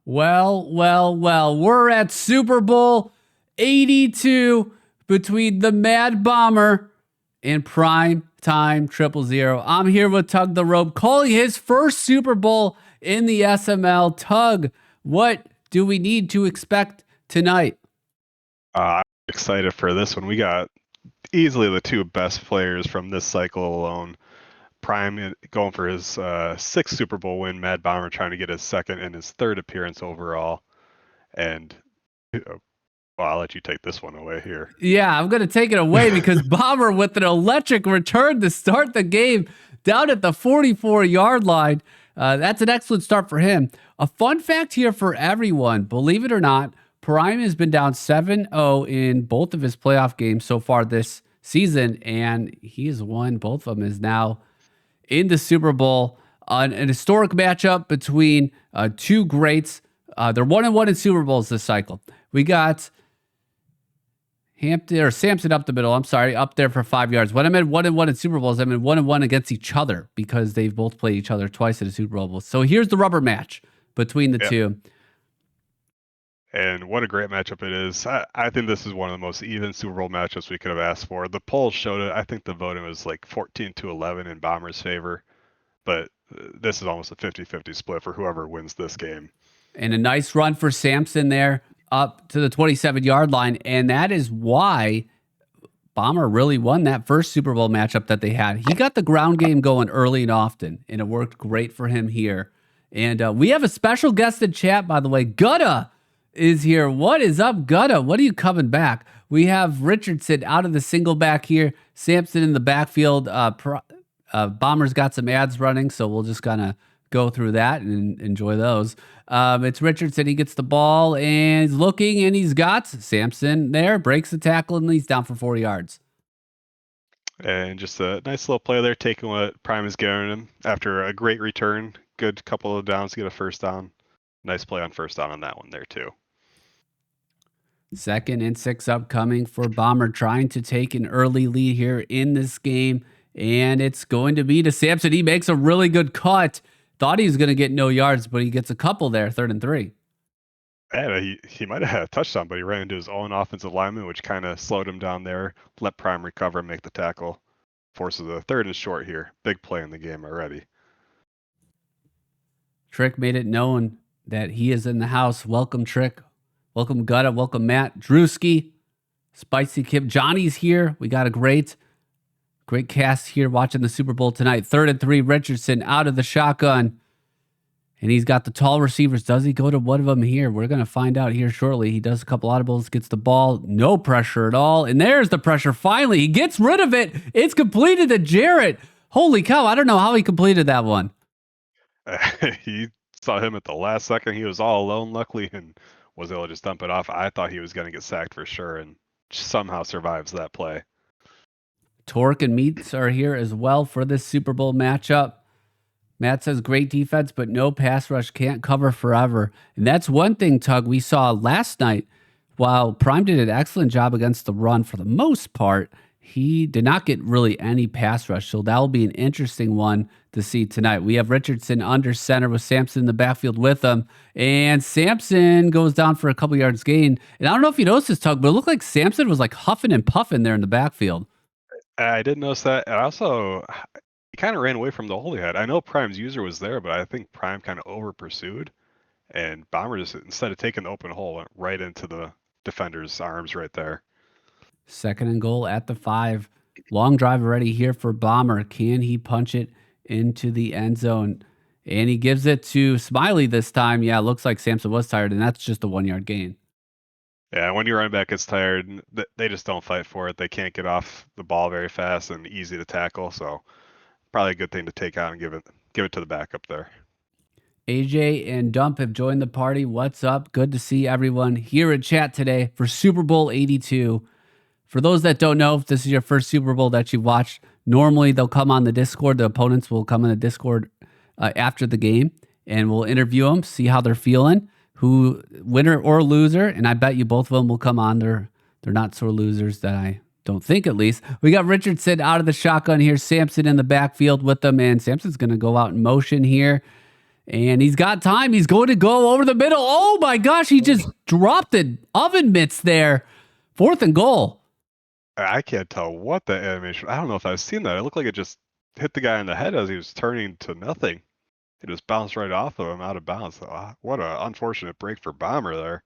Well. We're at Super Bowl 82 between the Mad Bomber and Prime Time 000. I'm here with Tug the Rope, calling his first Super Bowl in the SML. Tug, what do we need to expect tonight? I'm excited for this one. We got easily the two best players from this cycle alone. Prime going for his sixth Super Bowl win, Mad Bomber trying to get his second and his third appearance overall. And I'll let you take this one away here. Yeah, I'm going to take it away because Bomber with an electric return to start the game down at the 44-yard line. That's an excellent start for him. A fun fact here for everyone, believe it or not, Prime has been down 7-0 in both of his playoff games so far this season, and he has won both of them, is now in the Super Bowl. An historic matchup between two greats. They're 1-1 in Super Bowls this cycle. We got Samson up the middle. I'm sorry, up there for 5 yards. When I meant 1-1 in Super Bowls, I meant 1-1 against each other because they've both played each other twice in a Super Bowl. So here's the rubber match between the two. And what a great matchup it is. I think this is one of the most even Super Bowl matchups we could have asked for. The polls showed it. I think the voting was like 14-11 in Bomber's favor. But this is almost a 50-50 split for whoever wins this game. And a nice run for Samson there up to the 27-yard line. And that is why Bomber really won that first Super Bowl matchup that they had. He got the ground game going early and often, and it worked great for him here. And we have a special guest in chat, by the way. Gutta is here. What is up, Gutta? What are you coming back? We have Richardson out of the single back here. Samson in the backfield. Bomber's got some ads running, so we'll just kind of go through that and enjoy those. It's Richardson. He gets the ball and he's looking, and he's got Samson there, breaks the tackle, and he's down for 4 yards. And just a nice little play there, taking what Prime is giving him after a great return. Good couple of downs to get a first down. Nice play on first down on that one there, too. 2nd and 6 upcoming for Bomber, trying to take an early lead here in this game. And it's going to be to Samson. He makes a really good cut. Thought he was going to get no yards, but he gets a couple there, 3rd and 3. Yeah, he might have had a touchdown, but he ran into his own offensive lineman, which kind of slowed him down there. Let Prime recover and make the tackle. Forces a 3rd and short here. Big play in the game already. Trick made it known that he is in the house. Welcome, Trick. Welcome, Gutta. Welcome, Matt. Drewski. Spicy Kip. Johnny's here. We got a great cast here watching the Super Bowl tonight. 3rd and 3, Richardson out of the shotgun. And he's got the tall receivers. Does he go to one of them here? We're going to find out here shortly. He does a couple audibles, gets the ball. No pressure at all. And there's the pressure. Finally, he gets rid of it. It's completed to Jarrett. Holy cow. I don't know how he completed that one. He saw him at the last second. He was all alone, luckily, and was able to just dump it off. I thought he was going to get sacked for sure, and somehow survives that play. Torque and Meats are here as well for this Super Bowl matchup. Matt says great defense, but no pass rush, can't cover forever. And that's one thing, Tug, we saw last night. While Prime did an excellent job against the run for the most part, he did not get really any pass rush. So that will be an interesting one to see tonight. We have Richardson under center with Samson in the backfield with him. And Samson goes down for a couple yards gain. And I don't know if you noticed this, Tug, but it looked like Samson was like huffing and puffing there in the backfield. I did notice that. And also, he kind of ran away from the hole he had. I know Prime's user was there, but I think Prime kind of over pursued. And Bomber just, instead of taking the open hole, went right into the defender's arms right there. 2nd and goal at the 5. Long drive already here for Bomber. Can he punch it into the end zone? And he gives it to Smiley this time. Yeah, it looks like Samson was tired, and that's just a 1-yard gain. Yeah, when your running back gets tired, they just don't fight for it. They can't get off the ball very fast and easy to tackle. So probably a good thing to take out and give it to the backup there. AJ and Dump have joined the party. What's up? Good to see everyone here in chat today for Super Bowl 82. For those that don't know, if this is your first Super Bowl that you've watched, normally they'll come on the Discord. The opponents will come in the Discord after the game, and we'll interview them, see how they're feeling, who winner or loser. And I bet you both of them will come on. They're not sore losers that I don't think, at least. We got Richardson out of the shotgun here. Samson in the backfield with them, and Samson's going to go out in motion here. And he's got time. He's going to go over the middle. Oh my gosh, he just dropped the oven mitts there. 4th and goal. I can't tell what the animation. I don't know if I've seen that. It looked like it just hit the guy in the head as he was turning to nothing. It just bounced right off of him out of bounds. What an unfortunate break for Bomber there.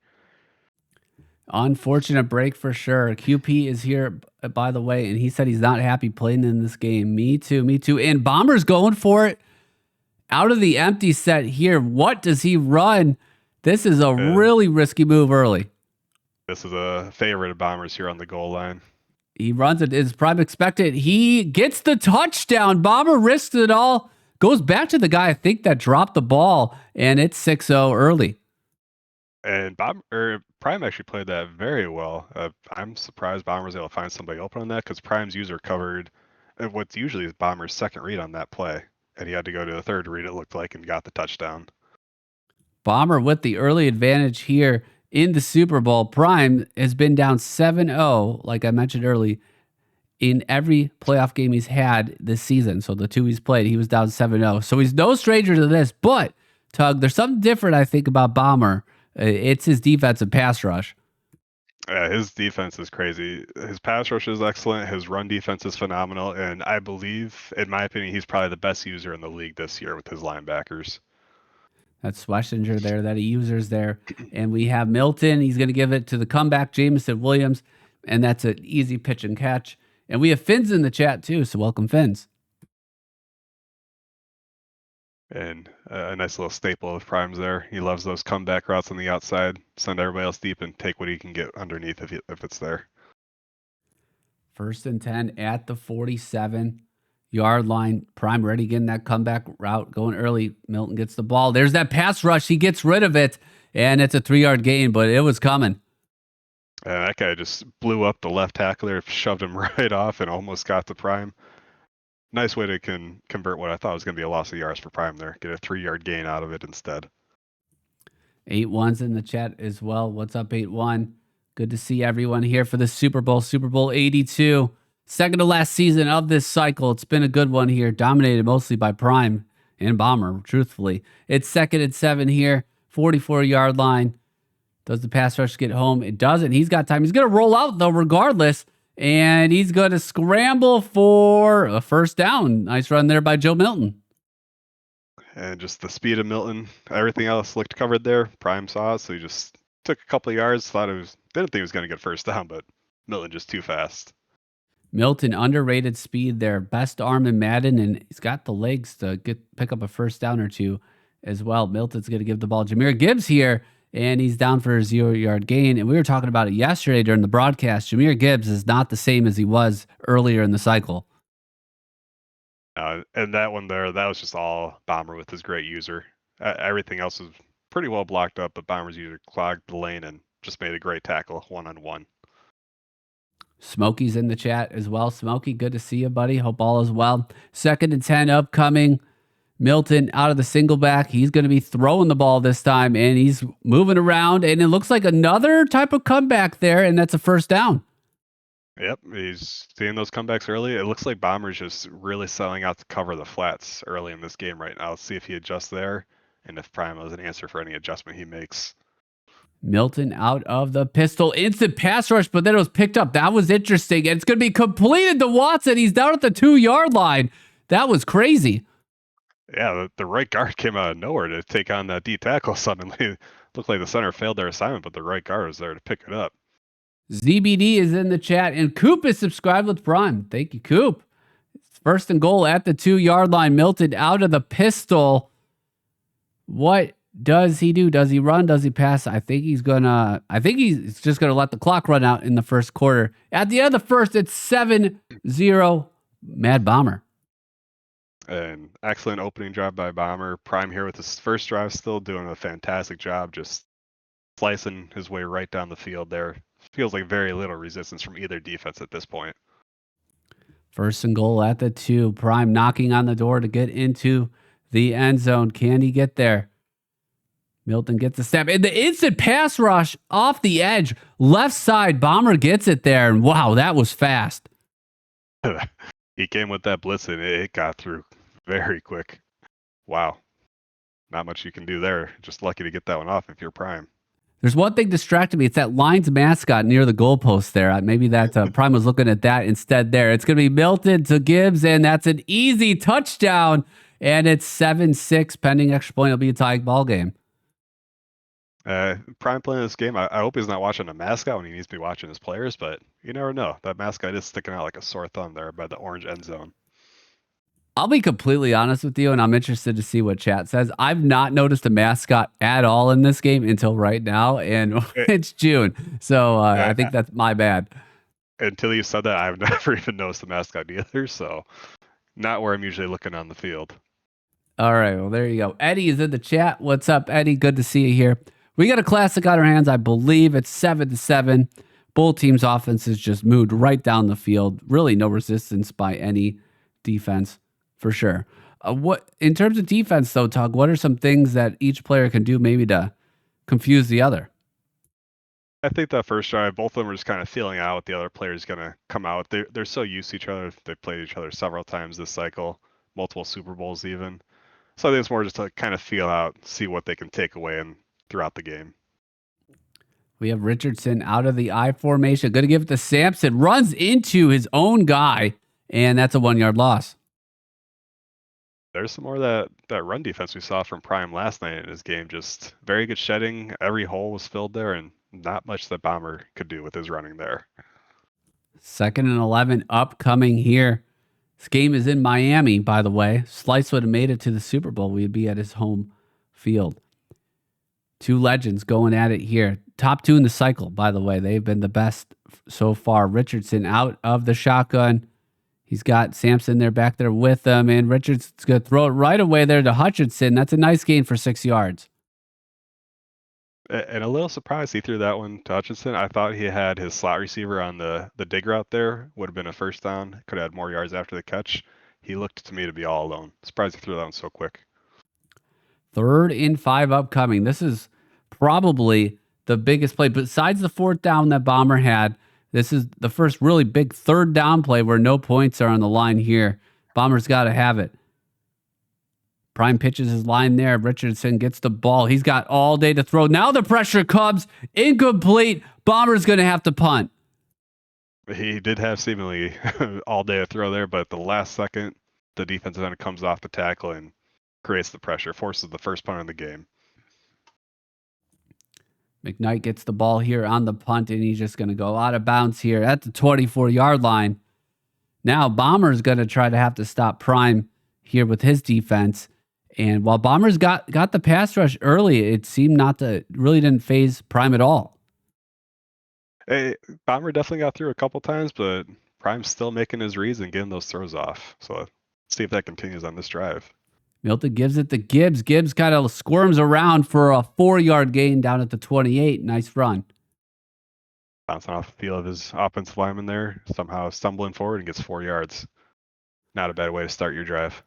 Unfortunate break for sure. QP is here, by the way, and he said he's not happy playing in this game. Me too, me too. And Bomber's going for it out of the empty set here. What does he run? This is a really risky move early. This is a favorite of Bombers here on the goal line. He runs it as Prime expected. He gets the touchdown. Bomber risks it all. Goes back to the guy, I think, that dropped the ball, and it's 6-0 early. And Prime actually played that very well. I'm surprised Bomber was able to find somebody open on that because Prime's user covered what's usually is Bomber's second read on that play. And he had to go to the third read, it looked like, and got the touchdown. Bomber with the early advantage here in the Super Bowl. Prime has been down 7-0, like I mentioned early, in every playoff game he's had this season. So the 2 he's played, he was down 7-0. So he's no stranger to this. But, Tug, there's something different, I think, about Bomber. It's his defensive pass rush. His defense is crazy. His pass rush is excellent. His run defense is phenomenal. And I believe, in my opinion, he's probably the best user in the league this year with his linebackers. That's Schlesinger there that he uses there. And we have Milton. He's going to give it to the comeback, Jameson Williams. And that's an easy pitch and catch. And we have Fins in the chat too. So welcome, Fins. And a nice little staple of Prime's there. He loves those comeback routes on the outside. Send everybody else deep and take what he can get underneath if it's there. 1st and 10 at the 47-yard line. Prime ready, getting that comeback route going early. Milton gets the ball. There's that pass rush. He gets rid of it, and it's a 3-yard gain, but it was coming. And that guy just blew up the left tackler, shoved him right off, and almost got to Prime. Nice way to convert what I thought was going to be a loss of yards for Prime there. Get a 3-yard gain out of it instead. 8-1's in the chat as well. What's up, 8-1? Good to see everyone here for the Super Bowl 82. Second to last season of this cycle. It's been a good one here, dominated mostly by Prime and Bomber, truthfully. It's 2nd and 7 here, 44-yard line. Does the pass rush get home? It doesn't. He's got time. He's going to roll out, though, regardless. And he's going to scramble for a 1st down. Nice run there by Joe Milton. And just the speed of Milton. Everything else looked covered there. Prime saw it, so he just took a couple of yards. Didn't think he was going to get 1st down, but Milton just too fast. Milton, underrated speed there. Best arm in Madden, and he's got the legs to pick up a 1st down or 2 as well. Milton's going to give the ball. Jahmyr Gibbs here. And he's down for a 0-yard gain. And we were talking about it yesterday during the broadcast. Jahmyr Gibbs is not the same as he was earlier in the cycle. And that one there, that was just all Bomber with his great user. Everything else was pretty well blocked up, but Bomber's user clogged the lane and just made a great tackle one-on-one. Smokey's in the chat as well. Smokey, good to see you, buddy. Hope all is well. 2nd and 10 upcoming. Milton out of the single back. He's going to be throwing the ball this time, and he's moving around, and it looks like another type of comeback there, and that's a 1st down. Yep, he's seeing those comebacks early. It looks like Bomber's just really selling out to cover the flats early in this game right now. Let's see if he adjusts there, and if Prime has an answer for any adjustment he makes. Milton out of the pistol. Instant pass rush, but then it was picked up. That was interesting, and it's going to be completed to Watson. He's down at the 2-yard line. That was crazy. Yeah, the right guard came out of nowhere to take on that D tackle suddenly. Looked like the center failed their assignment, but the right guard was there to pick it up. ZBD is in the chat, and Coop is subscribed with Prime. Thank you, Coop. It's 1st and goal at the 2-yard line. Milton out of the pistol. What does he do? Does he run? Does he pass? I think he's just gonna let the clock run out in the 1st quarter. At the end of the 1st, it's 7-0 Mad Bomber. An excellent opening drive by Bomber. Prime here with his 1st drive, still doing a fantastic job, just slicing his way right down the field there. Feels like very little resistance from either defense at this point. 1st and goal at the 2. Prime knocking on the door to get into the end zone. Can he get there? Milton gets a step. And the instant pass rush off the edge. Left side, Bomber gets it there. And wow, that was fast. He came with that blitz and it got through very quick. Wow. not much you can do there. Just lucky to get that one off if you're Prime. There's one thing distracting me. It's that Lions mascot near the goalpost there. Maybe that Prime was looking at that instead there. It's going to be Milton to Gibbs, and that's an easy touchdown. And it's 7-6 pending extra point. It'll be a tying ball game. Prime playing this game. I hope he's not watching a mascot when he needs to be watching his players, but you never know. That mascot is sticking out like a sore thumb there by the orange end zone. I'll be completely honest with you, and I'm interested to see what chat says. I've not noticed a mascot at all in this game until right now, and it's June. So I think that's my bad. Until you said that, I've never even noticed the mascot either, so not where I'm usually looking on the field. All right, well, there you go. Eddie is in the chat. What's up, Eddie? Good to see you here. We got a classic on our hands. I believe it's 7-7. Both teams' offenses just moved right down the field. Really no resistance by any defense, for sure. What in terms of defense, though, Tug, what are some things that each player can do maybe to confuse the other? I think that first drive, both of them were just kind of feeling out what the other player is going to come out. They're so used to each other. They've played each other several times this cycle, multiple Super Bowls even. So I think it's more just to kind of feel out, see what they can take away and throughout the game. We have Richardson out of the I formation. Going to give it to Sampson. Runs into his own guy, and that's a 1-yard loss. There's some more of that run defense we saw from Prime last night in his game. Just very good shedding. Every hole was filled there, and not much that Bomber could do with his running there. 2nd and 11 upcoming here. This game is in Miami, by the way. Slice would have made it to the Super Bowl. We'd be at his home field. Two legends going at it here. Top two in the cycle, by the way. They've been the best so far. Richardson out of the shotgun. He's got Sampson there back there with him, and Richardson's going to throw it right away there to Hutchinson. That's a nice gain for 6 yards. And a little surprised he threw that one to Hutchinson. I thought he had his slot receiver on the dig route there. Would have been a first down. Could have had more yards after the catch. He looked to me to be all alone. Surprised he threw that one so quick. 3rd and 5 upcoming. This is probably the biggest play. Besides the 4th down that Bomber had, this is the first really big 3rd down play where no points are on the line here. Bomber's got to have it. Prime pitches his line there. Richardson gets the ball. He's got all day to throw. Now the pressure comes. Incomplete. Bomber's going to have to punt. He did have seemingly all day to throw there, but at the last second, the defensive end comes off the tackle and creates the pressure, forces the first punt in the game. McKnight gets the ball here on the punt, and he's just going to go out of bounds here at the 24-yard line. Now Bomber's going to try to have to stop Prime here with his defense. And while Bombers got the pass rush early, it seemed really didn't phase Prime at all. Hey, Bomber definitely got through a couple times, but Prime's still making his reads and getting those throws off. So let's see if that continues on this drive. Milton gives it to Gibbs. Gibbs kind of squirms around for a 4-yard gain down at the 28. Nice run. Bouncing off the field of his offensive lineman there, somehow stumbling forward and gets 4 yards. Not a bad way to start your drive.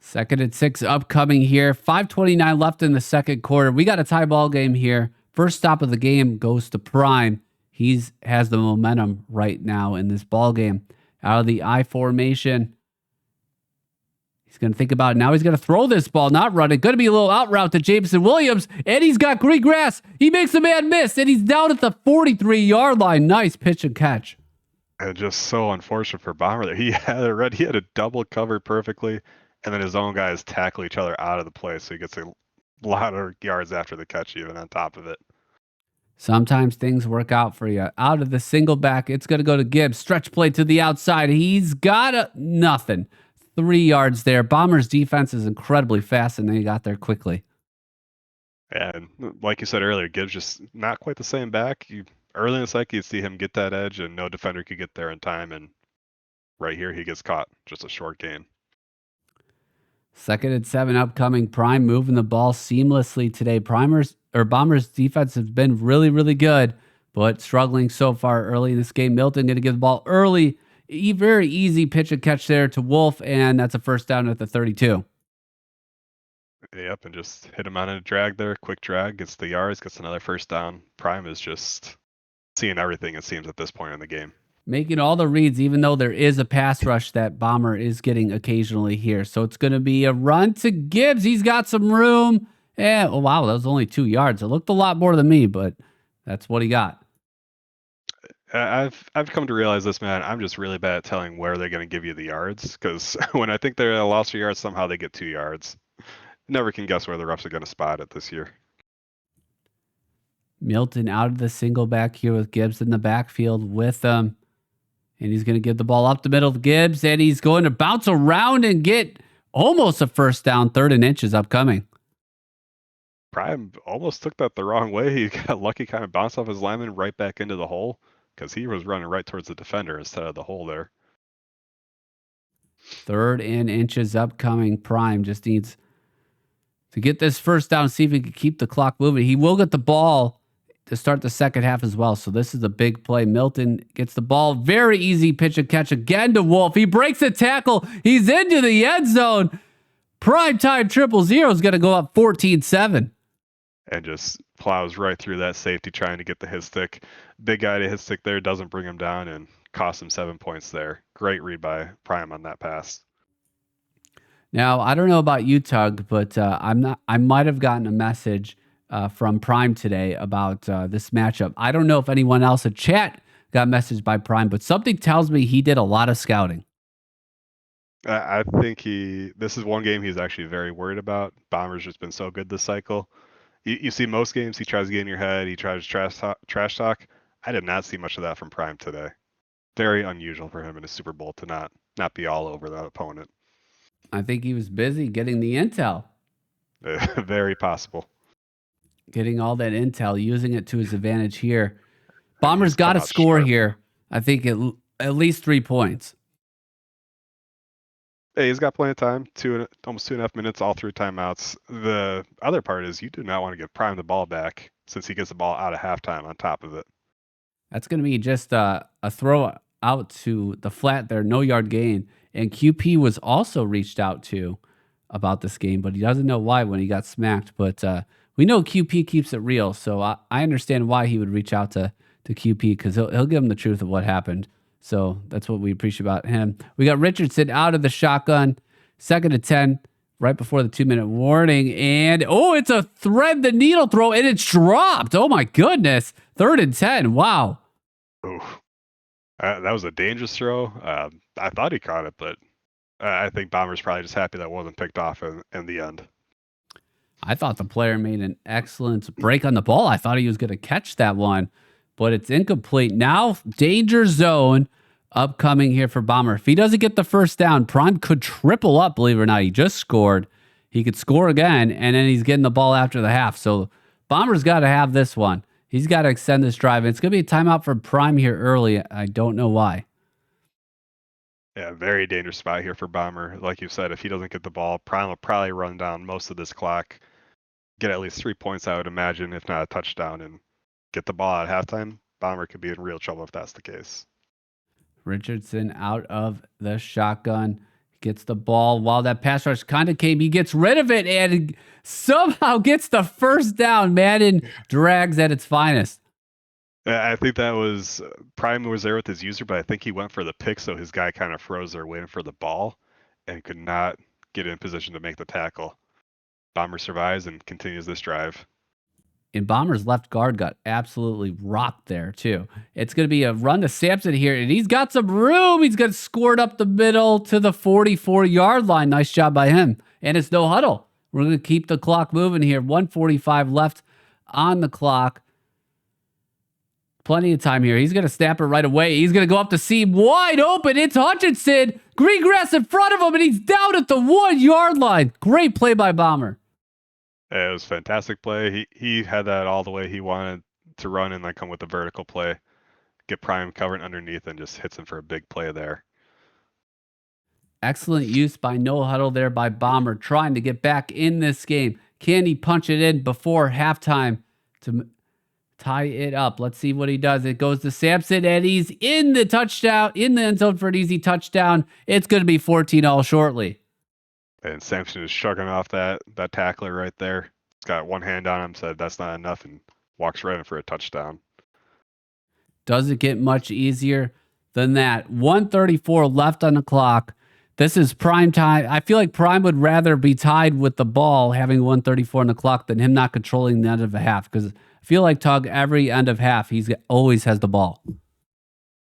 2nd and 6 upcoming here. 5:29 left in the second quarter. We got a tie ball game here. First stop of the game goes to Prime. He has the momentum right now in this ball game. Out of the I formation. He's going to think about it. Now he's going to throw this ball, not run it. Going to be a little out route to Jameson Williams, and he's got green grass. He makes a man miss, and he's down at the 43-yard line. Nice pitch and catch. And just so unfortunate for Bomber there. He had a double covered perfectly, and then his own guys tackle each other out of the play, so he gets a lot of yards after the catch even on top of it. Sometimes things work out for you. Out of the single back, it's going to go to Gibbs. Stretch play to the outside. He's got nothing. 3 yards there. Bomber's defense is incredibly fast, and they got there quickly. And like you said earlier, Gibbs just not quite the same back. Early in the cycle, you see him get that edge, and no defender could get there in time. And right here, he gets caught. Just a short gain. 2nd and 7 upcoming. Prime moving the ball seamlessly today. Bombers defense has been really, really good, but struggling so far early in this game. Milton going to give the ball early. Very easy pitch and catch there to Wolf, and that's a first down at the 32. Yep, and just hit him on a drag there. Quick drag, gets the yards, gets another first down. Prime is just seeing everything, it seems, at this point in the game. Making all the reads, even though there is a pass rush that Bomber is getting occasionally here. So it's going to be a run to Gibbs. He's got some room. Yeah, oh, wow, that was only 2 yards. It looked a lot more than me, but that's what he got. I've come to realize this, man. I'm just really bad at telling where they're going to give you the yards because when I think they're at a loss for yards, somehow they get 2 yards. Never can guess where the refs are going to spot it this year. Milton out of the single back here with Gibbs in the backfield with them. And he's going to give the ball up the middle to Gibbs, and he's going to bounce around and get almost a first down, 3rd and inches upcoming. Prime almost took that the wrong way. He got lucky, kind of bounced off his lineman right back into the hole because he was running right towards the defender instead of the hole there. 3rd and inches upcoming. Prime just needs to get this first down, see if he can keep the clock moving. He will get the ball to start the second half as well. So this is a big play. Milton gets the ball. Very easy pitch and catch again to Wolf. He breaks a tackle. He's into the end zone. Prime time 000 is going to go up 14-7. And just plows right through that safety trying to get the hit stick. Big guy to hit stick there, doesn't bring him down and cost him 7 points there. Great read by Prime on that pass. Now, I don't know about you, Tug, but I might have gotten a message from Prime today about this matchup. I don't know if anyone else in chat got messaged by Prime, but something tells me he did a lot of scouting. I think this is one game he's actually very worried about. Bomber's just been so good this cycle. You see most games he tries to get in your head, he tries to trash talk. I did not see much of that from Prime today. Very unusual for him in a Super Bowl to not be all over that opponent. I think he was busy getting the intel. Very possible. Getting all that intel, using it to his advantage here. Bomber's got to score here. I think at least 3 points. Hey, he's got plenty of time, almost 2.5 minutes, all through timeouts. The other part is you do not want to give Prime the ball back since he gets the ball out of halftime on top of it. That's going to be just a throw out to the flat there, no yard gain. And QP was also reached out to about this game, but he doesn't know why when he got smacked. But we know QP keeps it real, so I understand why he would reach out to QP because he'll give him the truth of what happened. So that's what we appreciate about him. We got Richardson out of the shotgun, 2nd and 10, right before the 2-minute warning. And, it's a thread the needle throw, and it's dropped. Oh, my goodness. 3rd and 10. Wow. Ooh. That was a dangerous throw. I thought he caught it, but I think Bomber's probably just happy that wasn't picked off in the end. I thought the player made an excellent break on the ball. I thought he was going to catch that one, but it's incomplete. Now, danger zone upcoming here for Bomber. If he doesn't get the first down, Prime could triple up, believe it or not. He just scored. He could score again, and then he's getting the ball after the half. So Bomber's got to have this one. He's got to extend this drive. It's going to be a timeout for Prime here early. I don't know why. Yeah, very dangerous spot here for Bomber. Like you said, if he doesn't get the ball, Prime will probably run down most of this clock, get at least 3 points, I would imagine, if not a touchdown, and get the ball at halftime. Bomber could be in real trouble if that's the case. Richardson out of the shotgun, gets the ball while that pass rush kind of came. He gets rid of it and somehow gets the first down. Madden drags at its finest. I think that was Prime was there with his user, but I think he went for the pick, so his guy kind of froze there waiting for the ball and could not get in position to make the tackle. Bomber survives and continues this drive. And Bomber's left guard got absolutely rocked there, too. It's going to be a run to Sampson here, and he's got some room. He's got scored up the middle to the 44-yard line. Nice job by him. And it's no huddle. We're going to keep the clock moving here. 1:45 left on the clock. Plenty of time here. He's going to snap it right away. He's going to go up the seam wide open. It's Hutchinson. Green grass in front of him, and he's down at the 1-yard line. Great play by Bomber. It was a fantastic play. He had that all the way he wanted to run and then come with a vertical play, get Prime covering underneath and just hits him for a big play there. Excellent use by no huddle there by Bomber, trying to get back in this game. Can he punch it in before halftime to tie it up? Let's see what he does. It goes to Sampson, and he's in the touchdown, in the end zone for an easy touchdown. It's going to be 14-all shortly. And Sampson is shrugging off that tackler right there. He's got one hand on him, said that's not enough, and walks right in for a touchdown. Doesn't get much easier. than that. 134 left on the clock. This is prime time. I feel like Prime would rather be tied with the ball having 134 on the clock than him not controlling the end of a half, because I feel like Tug, every end of half, he's always has the ball.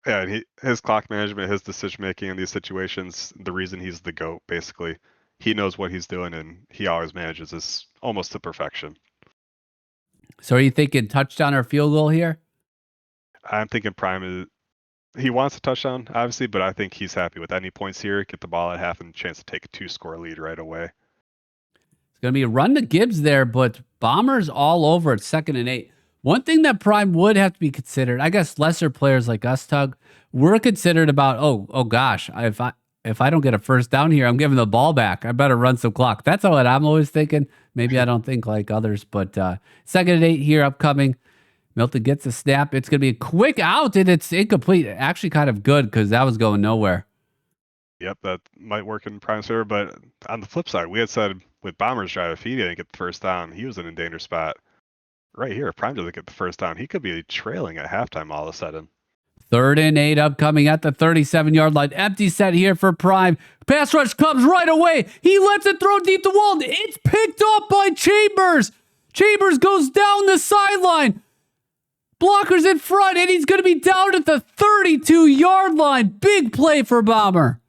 Yeah, and his clock management, his decision making in these situations, the reason he's the GOAT, basically. He knows what he's doing, and he always manages this almost to perfection. So are you thinking touchdown or field goal here? I'm thinking Prime is. He wants a touchdown, obviously, but I think he's happy with any points here. Get the ball at half and a chance to take a 2-score lead right away. It's going to be a run to Gibbs there, but Bombers all over at 2nd and 8. One thing that Prime would have to be considered, I guess lesser players like us, Tug, we're considered about, oh gosh, if I don't get a first down here, I'm giving the ball back. I better run some clock. That's what I'm always thinking. Maybe I don't think like others, but 2nd and 8 here upcoming. Milton gets a snap. It's going to be a quick out, and it's incomplete. Actually kind of good because that was going nowhere. Yep, that might work in Prime's favor, but on the flip side, we had said with Bomber's drive, if he didn't get the first down, he was in a dangerous spot. Right here, if Prime doesn't get the first down, he could be trailing at halftime all of a sudden. 3rd and 8 upcoming at the 37-yard line. Empty set here for Prime. Pass rush comes right away. He lets it throw deep the wall. It's picked up by Chambers. Chambers goes down the sideline. Blockers in front, and he's going to be down at the 32-yard line. Big play for Bomber.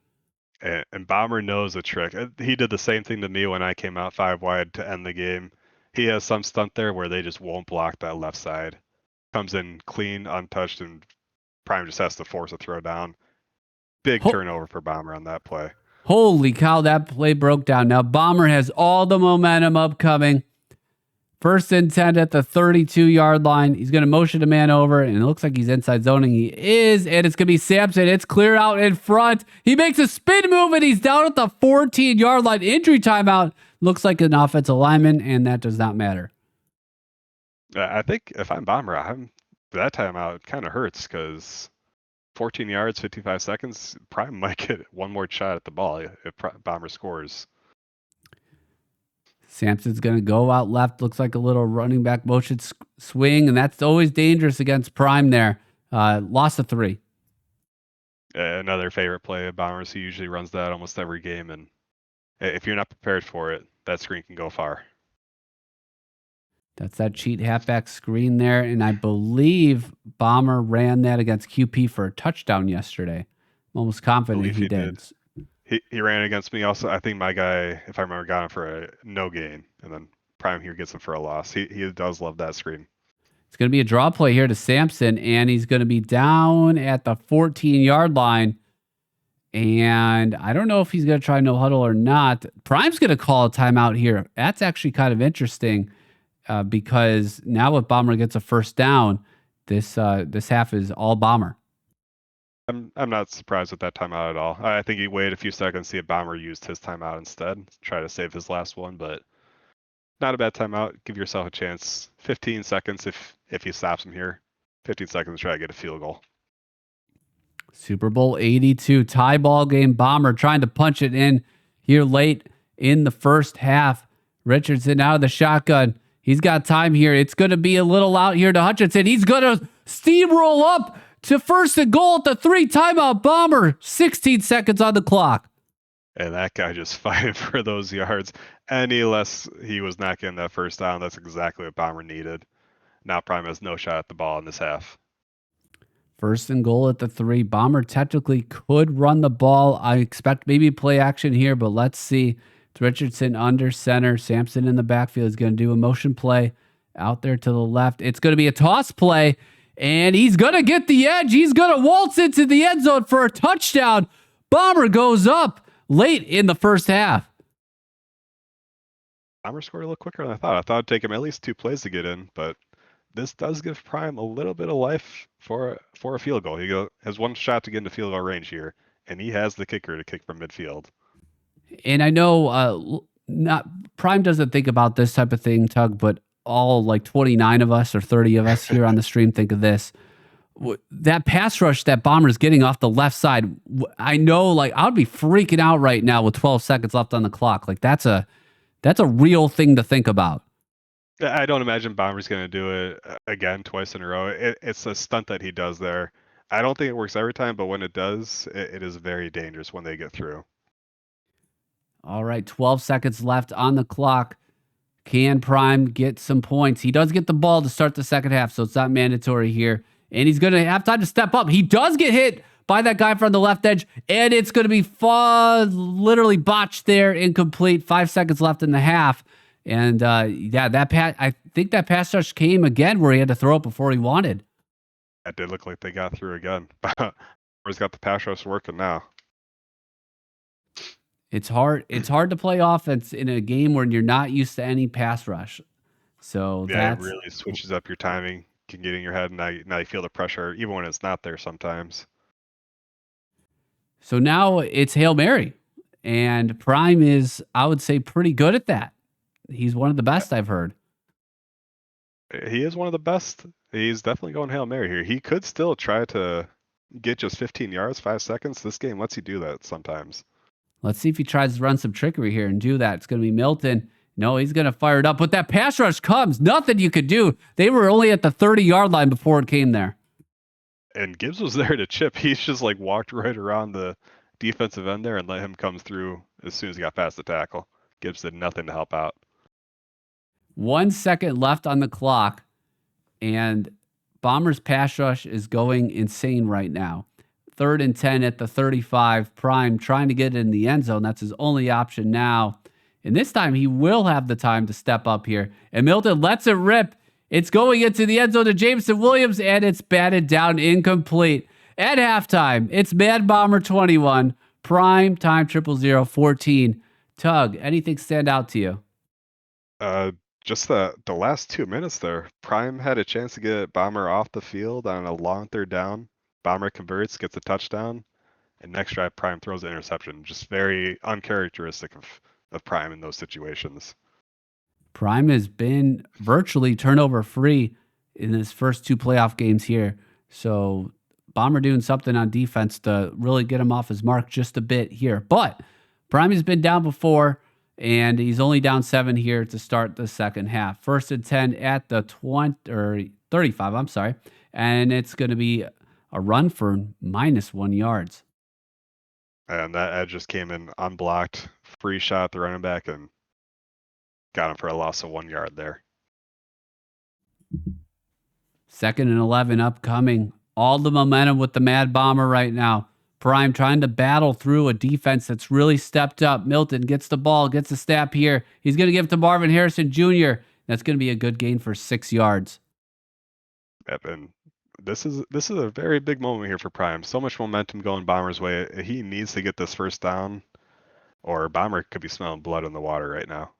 And Bomber knows a trick. He did the same thing to me when I came out 5 wide to end the game. He has some stunt there where they just won't block that left side. Comes in clean, untouched, and Prime just has to force a throw down. Big turnover for Bomber on that play. Holy cow, that play broke down. Now Bomber has all the momentum upcoming. 1st and 10 at the 32-yard line. He's going to motion a man over, and it looks like he's inside zoning. He is, and it's going to be Sampson. It's clear out in front. He makes a spin move, and he's down at the 14-yard line. Injury timeout. Looks like an offensive lineman, and that does not matter. I think if I'm Bomber, that timeout kind of hurts because 14 yards, 55 seconds, Prime might get one more shot at the ball if Bomber scores. Sampson's going to go out left. Looks like a little running back motion swing, and that's always dangerous against Prime there. Loss of 3. Another favorite play of Bombers. He usually runs that almost every game, and if you're not prepared for it, that screen can go far. That's that cheat halfback screen there, and I believe Bomber ran that against QP for a touchdown yesterday. I'm almost confident he did. He ran against me also. I think my guy, if I remember, got him for a no gain, and then Prime here gets him for a loss. He does love that screen. It's going to be a draw play here to Sampson, and he's going to be down at the 14-yard line. And I don't know if he's going to try no huddle or not. Prime's going to call a timeout here. That's actually kind of interesting because now if Bomber gets a first down, this half is all Bomber. I'm not surprised with that timeout at all. I think he waited a few seconds, see if Bomber used his timeout instead, try to save his last one, but not a bad timeout. Give yourself a chance. 15 seconds if he stops him here. 15 seconds to try to get a field goal. Super Bowl 82 tie ball game. Bomber trying to punch it in here late in the first half. Richardson out of the shotgun. He's got time here. It's going to be a little out here to Hutchinson. He's going to steamroll up to 1st and goal at the 3. Timeout. Bomber. 16 seconds on the clock. And that guy just fighting for those yards. Any less he was not getting that first down. That's exactly what Bomber needed. Now Prime has no shot at the ball in this half. 1st and goal at the 3. Bomber technically could run the ball. I expect maybe play action here, but let's see. It's Richardson under center. Sampson in the backfield is going to do a motion play out there to the left. It's going to be a toss play, and he's going to get the edge. He's going to waltz into the end zone for a touchdown. Bomber goes up late in the first half. Bomber scored a little quicker than I thought. I thought it'd take him at least 2 plays to get in, but this does give Prime a little bit of life for a field goal. He has one shot to get into field goal range here, and he has the kicker to kick from midfield. And I know not Prime doesn't think about this type of thing, Tug, but all like 29 of us or 30 of us here on the stream think of this. That pass rush that Bomber's getting off the left side, I know, like, I would be freaking out right now with 12 seconds left on the clock. Like, that's a real thing to think about. I don't imagine Bomber's going to do it again twice in a row. It's a stunt that he does there. I don't think it works every time, but when it does, it is very dangerous when they get through. All right, 12 seconds left on the clock. Can Prime get some points? He does get the ball to start the second half, so it's not mandatory here. And he's going to have time to step up. He does get hit by that guy from the left edge, and it's going to be literally botched there, incomplete. 5 seconds left in the half. And yeah, I think that pass rush came again where he had to throw it before he wanted. That did look like they got through again. He's got the pass rush working now. It's hard to play offense in a game when you're not used to any pass rush. So yeah, it really switches up your timing, can get in your head, and now you feel the pressure even when it's not there sometimes. So now it's Hail Mary. And Prime is, I would say, pretty good at that. He's one of the best I've heard. He is one of the best. He's definitely going Hail Mary here. He could still try to get just 15 yards, 5 seconds. This game lets you do that sometimes. Let's see if he tries to run some trickery here and do that. It's going to be Milton. No, he's going to fire it up. But that pass rush comes. Nothing you could do. They were only at the 30-yard line before it came there. And Gibbs was there to chip. He's just like walked right around the defensive end there and let him come through as soon as he got past the tackle. Gibbs did nothing to help out. 1 second left on the clock, and Bombers pass rush is going insane right now. 3rd and 10 at the 35. Prime trying to get it in the end zone. That's his only option now. And this time he will have the time to step up here. And Milton lets it rip. It's going into the end zone to Jameson Williams, and it's batted down incomplete. At halftime, it's Mad Bomber 21, Prime Time 00014. Tug, anything stand out to you? Just the last 2 minutes there. Prime had a chance to get Bomber off the field on a long 3rd down. Bomber converts, gets a touchdown, and next drive Prime throws an interception. Just very uncharacteristic of Prime in those situations. Prime has been virtually turnover free in his first 2 playoff games here. So Bomber doing something on defense to really get him off his mark just a bit here. But Prime has been down before, and he's only down 7 here to start the second half. 1st and 10 at the 35, I'm sorry. And it's going to be a run for -1 yards. And that edge just came in unblocked, free shot the running back, and got him for a loss of 1 yard there. 2nd and 11 upcoming. All the momentum with the Mad Bomber right now. Prime trying to battle through a defense that's really stepped up. Milton gets the ball, gets a snap here. He's going to give it to Marvin Harrison Jr. That's going to be a good gain for 6 yards. Yep, and this is a very big moment here for Prime. So much momentum going Bomber's way. He needs to get this first down, or Bomber could be smelling blood in the water right now.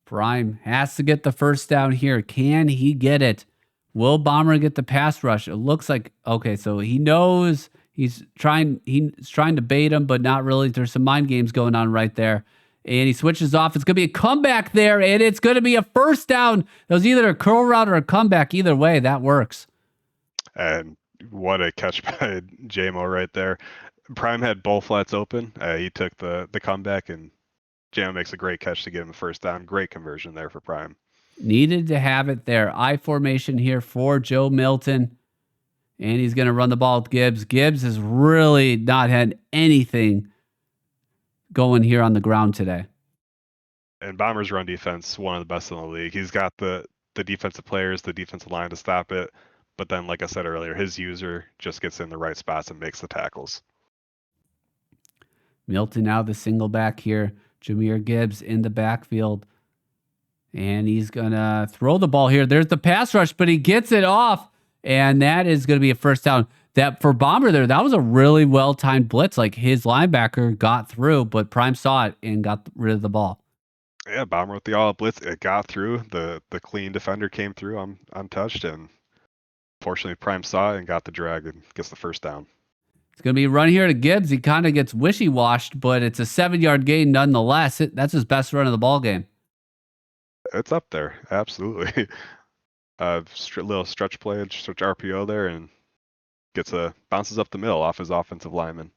Prime has to get the first down here. Can he get it? Will Bomber get the pass rush? It looks like, okay, so he knows he's trying to bait him, but not really. There's some mind games going on right there. And he switches off. It's going to be a comeback there, and it's going to be a first down. It was either a curl route or a comeback. Either way, that works. And what a catch by JMO right there. Prime had both flats open. He took the comeback, and JMO makes a great catch to get him the first down. Great conversion there for Prime. Needed to have it there. I formation here for Joe Milton. And he's going to run the ball with Gibbs. Gibbs has really not had anything going here on the ground today. And Bomber's run defense, one of the best in the league. He's got the defensive players, the defensive line to stop it. But then, like I said earlier, his user just gets in the right spots and makes the tackles. Milton now the single back here. Jahmyr Gibbs in the backfield. And he's going to throw the ball here. There's the pass rush, but he gets it off. And that is going to be a first down. That for Bomber there, that was a really well-timed blitz. Like his linebacker got through, but Prime saw it and got rid of the ball. Yeah, Bomber with the all blitz. It got through. The clean defender came through untouched, and fortunately Prime saw it and got the drag and gets the first down. It's going to be a run here to Gibbs. He kind of gets wishy-washed, but it's a 7-yard gain nonetheless. That's his best run of the ball game. It's up there, absolutely. Little stretch play, stretch RPO there, and bounces up the middle off his offensive lineman.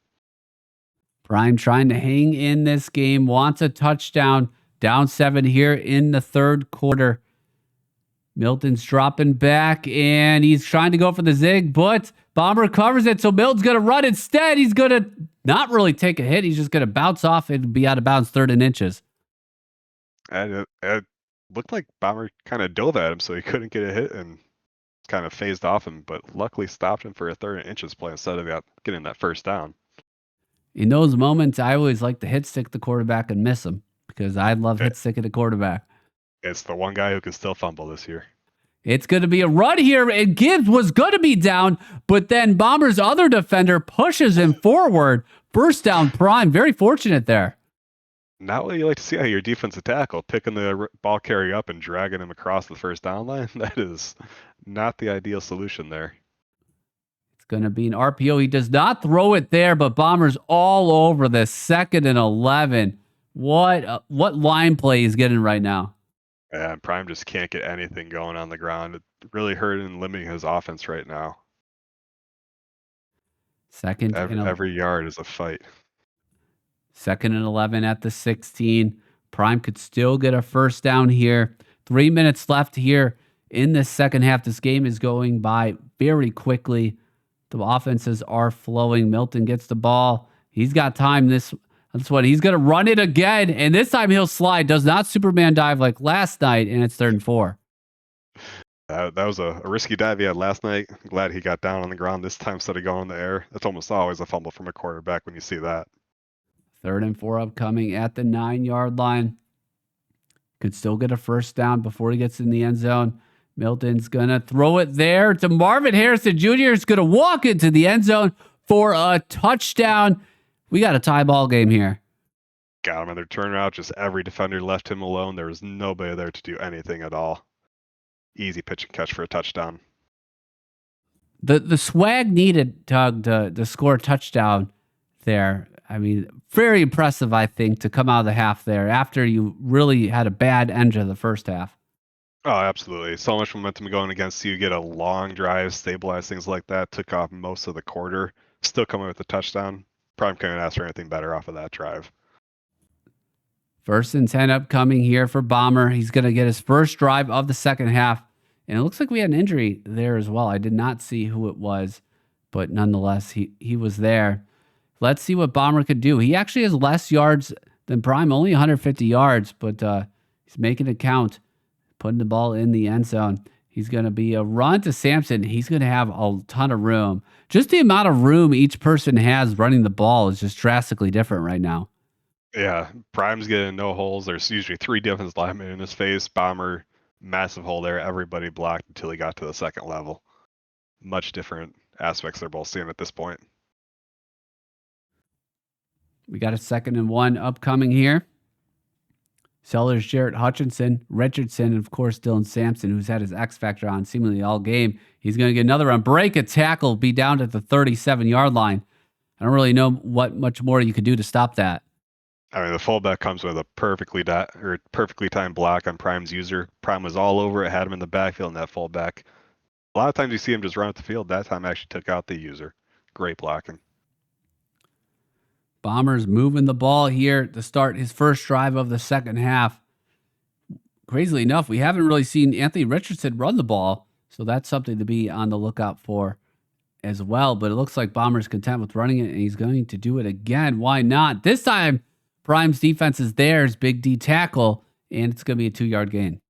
Prime trying to hang in this game, wants a touchdown. Down 7 here in the third quarter. Milton's dropping back, and he's trying to go for the zig, but Bomber covers it, so Milton's going to run instead. He's going to not really take a hit. He's just going to bounce off and be out of bounds 3rd and inches. And it looked like Bomber kind of dove at him, so he couldn't get a hit and kind of phased off him, but luckily stopped him for a 3rd and inches play instead of getting that first down. In those moments, I always like to hit stick the quarterback and miss him because I love hit sticking the quarterback. It's the one guy who can still fumble this year. It's going to be a run here, and Gibbs was going to be down, but then Bomber's other defender pushes him forward. First down, Prime. Very fortunate there. Not what you like to see out of your defensive tackle, picking the ball carrier up and dragging him across the first down line. That is not the ideal solution there. It's going to be an RPO. He does not throw it there, but Bomber's all over the 2nd and 11. What line play he's getting right now? And Prime just can't get anything going on the ground. It really hurting and limiting his offense right now. Every yard is a fight. 2nd and 11 at the 16. Prime could still get a first down here. 3 minutes left here in the second half. This game is going by very quickly. The offenses are flowing. Milton gets the ball. He's got time this one. He's going to run it again, and this time he'll slide. Does not Superman dive like last night, and it's 3rd and 4. That was a risky dive he had last night. I'm glad he got down on the ground this time instead of going in the air. That's almost always a fumble from a quarterback when you see that. 3rd and 4 upcoming at the 9-yard line. Could still get a first down before he gets in the end zone. Milton's going to throw it there to Marvin Harrison Jr. is going to walk into the end zone for a touchdown. We got a tie ball game here. Got him on their turnaround. Just every defender left him alone. There was nobody there to do anything at all. Easy pitch and catch for a touchdown. The swag needed, Doug, to score a touchdown there. I mean, very impressive, I think, to come out of the half there after you really had a bad end of the first half. Oh, absolutely. So much momentum going against you. Get a long drive, stabilize things like that. Took off most of the quarter. Still coming with a touchdown. Prime couldn't ask for anything better off of that drive. 1st and 10 upcoming here for Bomber. He's going to get his first drive of the second half. And it looks like we had an injury there as well. I did not see who it was, but nonetheless, he was there. Let's see what Bomber could do. He actually has less yards than Prime, only 150 yards, but he's making it count, putting the ball in the end zone. He's going to be a run to Sampson. He's going to have a ton of room. Just the amount of room each person has running the ball is just drastically different right now. Yeah, Prime's getting no holes. There's usually 3 defensive linemen in his face. Bomber, massive hole there. Everybody blocked until he got to the second level. Much different aspects they're both seeing at this point. We got a 2nd and 1 upcoming here. Sellers, Jarrett Hutchinson, Richardson, and of course Dylan Sampson, who's had his X factor on seemingly all game. He's going to get another run, break a tackle, be down at the 37-yard line. I don't really know what much more you could do to stop that. I mean, the fullback comes with a perfectly timed block on Prime's user. Prime was all over it, had him in the backfield, and that fullback. A lot of times you see him just run up the field. That time actually took out the user. Great blocking. Bombers moving the ball here to start his first drive of the second half. Crazily enough, we haven't really seen Anthony Richardson run the ball, so that's something to be on the lookout for as well. But it looks like Bombers content with running it, and he's going to do it again. Why not? This time, Prime's defense is theirs, big D tackle, and it's going to be a 2-yard gain.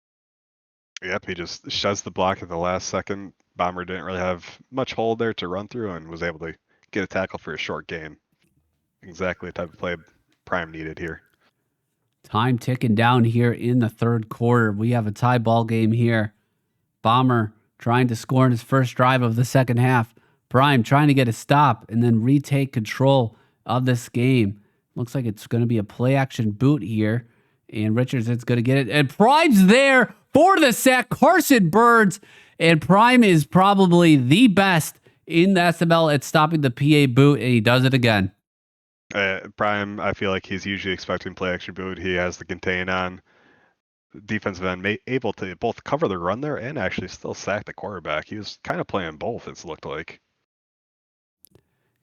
Yep, he just shuts the block at the last second. Bomber didn't really have much hold there to run through and was able to get a tackle for a short gain. Exactly the type of play Prime needed here. Time ticking down here in the third quarter. We have a tie ball game here. Bomber trying to score in his first drive of the second half. Prime trying to get a stop and then retake control of this game. Looks like it's going to be a play action boot here. And Richardson's going to get it. And Prime's there for the sack. Carson Burns. And Prime is probably the best in the SML at stopping the PA boot. And he does it again. Prime, I feel like he's usually expecting play action boot. He has the contain on. Defensive end able to both cover the run there and actually still sack the quarterback. He was kind of playing both, it's looked like.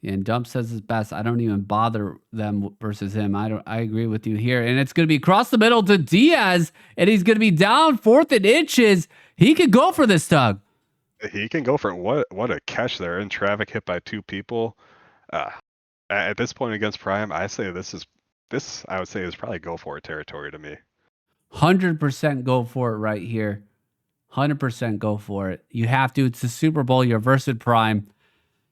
And Dump says it's best. I don't even bother them versus him. I agree with you here. And it's going to be across the middle to Diaz. And he's going to be down 4th and inches. He could go for this, Doug. He can go for it. What a catch there in traffic, hit by two people. Uh, at this point against Prime, I say this. I would say is probably go for it territory to me. 100% go for it right here. 100% go for it. You have to. It's the Super Bowl. You're versus Prime.